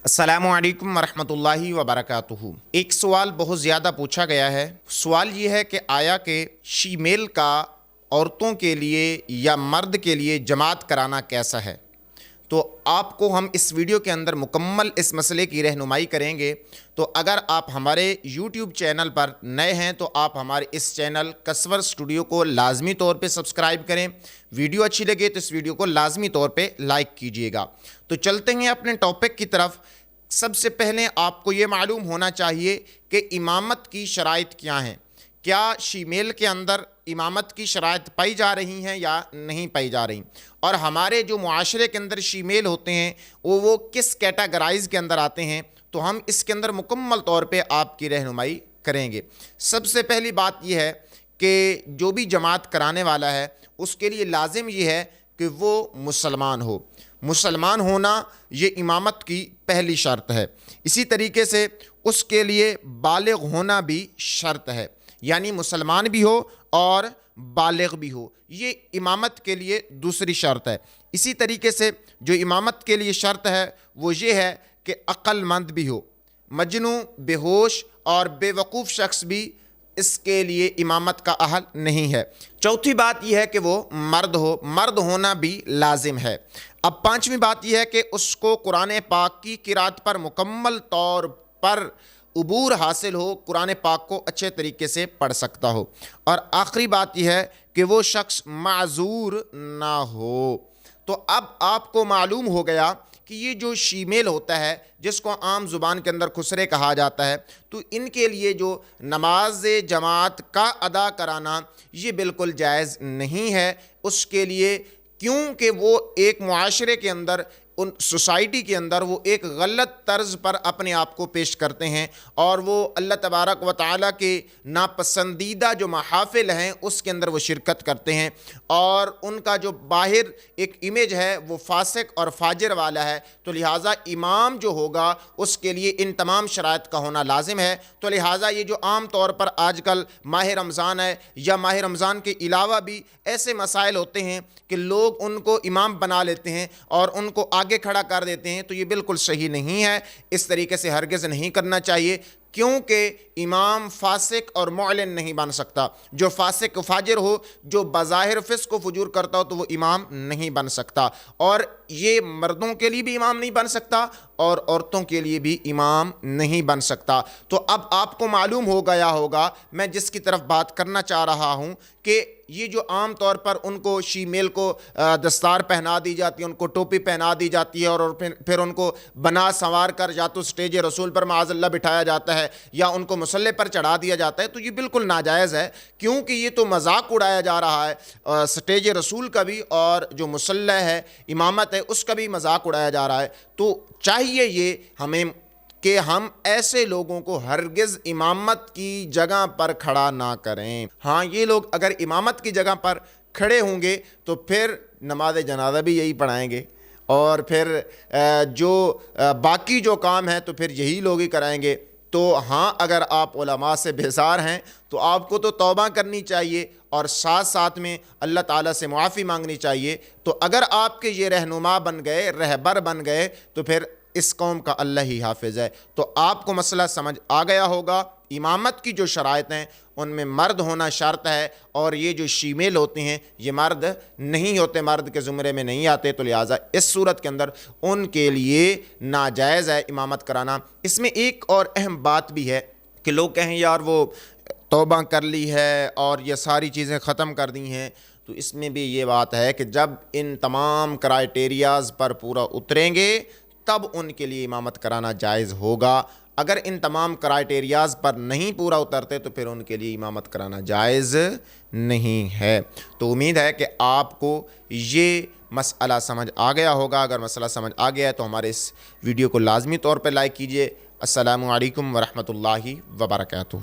السلام علیکم ورحمۃ اللہ وبرکاتہ۔ ایک سوال بہت زیادہ پوچھا گیا ہے۔ سوال یہ ہے کہ آیا کہ شیمیل کا عورتوں کے لیے یا مرد کے لیے جماعت کرانا کیسا ہے؟ تو آپ کو ہم اس ویڈیو کے اندر مکمل اس مسئلے کی رہنمائی کریں گے۔ تو اگر آپ ہمارے یوٹیوب چینل پر نئے ہیں تو آپ ہمارے اس چینل کسور اسٹوڈیو کو لازمی طور پہ سبسکرائب کریں۔ ویڈیو اچھی لگے تو اس ویڈیو کو لازمی طور پہ لائک کیجئے گا۔ تو چلتے ہیں اپنے ٹاپک کی طرف۔ سب سے پہلے آپ کو یہ معلوم ہونا چاہیے کہ امامت کی شرائط کیا ہیں۔ کیا شیمیل کے اندر امامت کی شرائط پائی جا رہی ہیں یا نہیں پائی جا رہی، اور ہمارے جو معاشرے کے اندر شیمیل ہوتے ہیں وہ کس کیٹاگرائز کے اندر آتے ہیں، تو ہم اس کے اندر مکمل طور پہ آپ کی رہنمائی کریں گے۔ سب سے پہلی بات یہ ہے کہ جو بھی جماعت کرانے والا ہے اس کے لیے لازم یہ ہے کہ وہ مسلمان ہو۔ مسلمان ہونا یہ امامت کی پہلی شرط ہے۔ اسی طریقے سے اس کے لیے بالغ ہونا بھی شرط ہے، یعنی مسلمان بھی ہو اور بالغ بھی ہو، یہ امامت کے لیے دوسری شرط ہے۔ اسی طریقے سے جو امامت کے لیے شرط ہے وہ یہ ہے کہ عقل مند بھی ہو۔ مجنون، بے ہوش اور بے وقوف شخص بھی اس کے لیے امامت کا اہل نہیں ہے۔ چوتھی بات یہ ہے کہ وہ مرد ہو، مرد ہونا بھی لازم ہے۔ اب پانچویں بات یہ ہے کہ اس کو قرآن پاک کی قرات پر مکمل طور پر عبور حاصل ہو، قرآن پاک کو اچھے طریقے سے پڑھ سکتا ہو۔ اور آخری بات یہ ہے کہ وہ شخص معذور نہ ہو۔ تو اب آپ کو معلوم ہو گیا کہ یہ جو شیمیل ہوتا ہے جس کو عام زبان کے اندر خسرے کہا جاتا ہے، تو ان کے لیے جو نماز جماعت کا ادا کرانا یہ بالکل جائز نہیں ہے اس کے لیے، کیونکہ وہ ایک معاشرے کے اندر، ان سوسائٹی کے اندر وہ ایک غلط طرز پر اپنے آپ کو پیش کرتے ہیں، اور وہ اللہ تبارک و تعالیٰ کے ناپسندیدہ جو محافل ہیں اس کے اندر وہ شرکت کرتے ہیں، اور ان کا جو باہر ایک امیج ہے وہ فاسق اور فاجر والا ہے۔ تو لہٰذا امام جو ہوگا اس کے لیے ان تمام شرائط کا ہونا لازم ہے۔ تو لہٰذا یہ جو عام طور پر آج کل ماہ رمضان ہے یا ماہ رمضان کے علاوہ بھی ایسے مسائل ہوتے ہیں کہ لوگ ان کو امام بنا لیتے ہیں اور ان کو آگے کھڑا کر دیتے ہیں، تو یہ بالکل صحیح نہیں ہے۔ اس طریقے سے ہرگز نہیں کرنا چاہیے، کیونکہ امام فاسق اور معلن نہیں بن سکتا۔ جو فاسق و فاجر ہو، جو بظاہر فسق و فجور کرتا ہو، تو وہ امام نہیں بن سکتا، اور یہ مردوں کے لیے بھی امام نہیں بن سکتا اور عورتوں کے لیے بھی امام نہیں بن سکتا۔ تو اب آپ کو معلوم ہو گیا ہوگا میں جس کی طرف بات کرنا چاہ رہا ہوں، کہ یہ جو عام طور پر ان کو شیمیل کو دستار پہنا دی جاتی ہے، ان کو ٹوپی پہنا دی جاتی ہے، اور پھر ان کو بنا سنوار کر یا تو سٹیج رسول پر معاذ اللہ بٹھایا جاتا ہے یا ان کو مصلی پر چڑھا دیا جاتا ہے، تو یہ بالکل ناجائز ہے، کیونکہ یہ تو مذاق اڑایا جا رہا ہے۔ سٹیج رسول کا بھی اور جو مصلی ہے، امامت ہے، اس کا بھی مذاق اڑایا جا رہا ہے۔ تو چاہیے یہ ہمیں کہ ہم ایسے لوگوں کو ہرگز امامت کی جگہ پر کھڑا نہ کریں۔ ہاں، یہ لوگ اگر امامت کی جگہ پر کھڑے ہوں گے تو پھر نماز جنازہ بھی یہی پڑھائیں گے، اور پھر جو باقی جو کام ہے تو پھر یہی لوگ ہی کرائیں گے۔ تو ہاں، اگر آپ علماء سے بیزار ہیں تو آپ کو تو توبہ کرنی چاہیے اور ساتھ ساتھ میں اللہ تعالیٰ سے معافی مانگنی چاہیے۔ تو اگر آپ کے یہ رہنما بن گئے، رہبر بن گئے، تو پھر اس قوم کا اللہ ہی حافظ ہے۔ تو آپ کو مسئلہ سمجھ آ گیا ہوگا۔ امامت کی جو شرائط ہیں ان میں مرد ہونا شرط ہے، اور یہ جو شیمیل ہوتے ہیں یہ مرد نہیں ہوتے، مرد کے زمرے میں نہیں آتے، تو لہٰذا اس صورت کے اندر ان کے لیے ناجائز ہے امامت کرانا۔ اس میں ایک اور اہم بات بھی ہے کہ لوگ کہیں یار وہ توبہ کر لی ہے اور یہ ساری چیزیں ختم کر دی ہیں، تو اس میں بھی یہ بات ہے کہ جب ان تمام کرائٹیریاز پر پورا اتریں گے تب ان کے لیے امامت کرانا جائز ہوگا۔ اگر ان تمام کرائٹیریاز پر نہیں پورا اترتے تو پھر ان کے لیے امامت کرانا جائز نہیں ہے۔ تو امید ہے کہ آپ کو یہ مسئلہ سمجھ آ گیا ہوگا۔ اگر مسئلہ سمجھ آ گیا ہے تو ہمارے اس ویڈیو کو لازمی طور پر لائک کیجئے۔ السلام علیکم ورحمۃ اللہ وبرکاتہ۔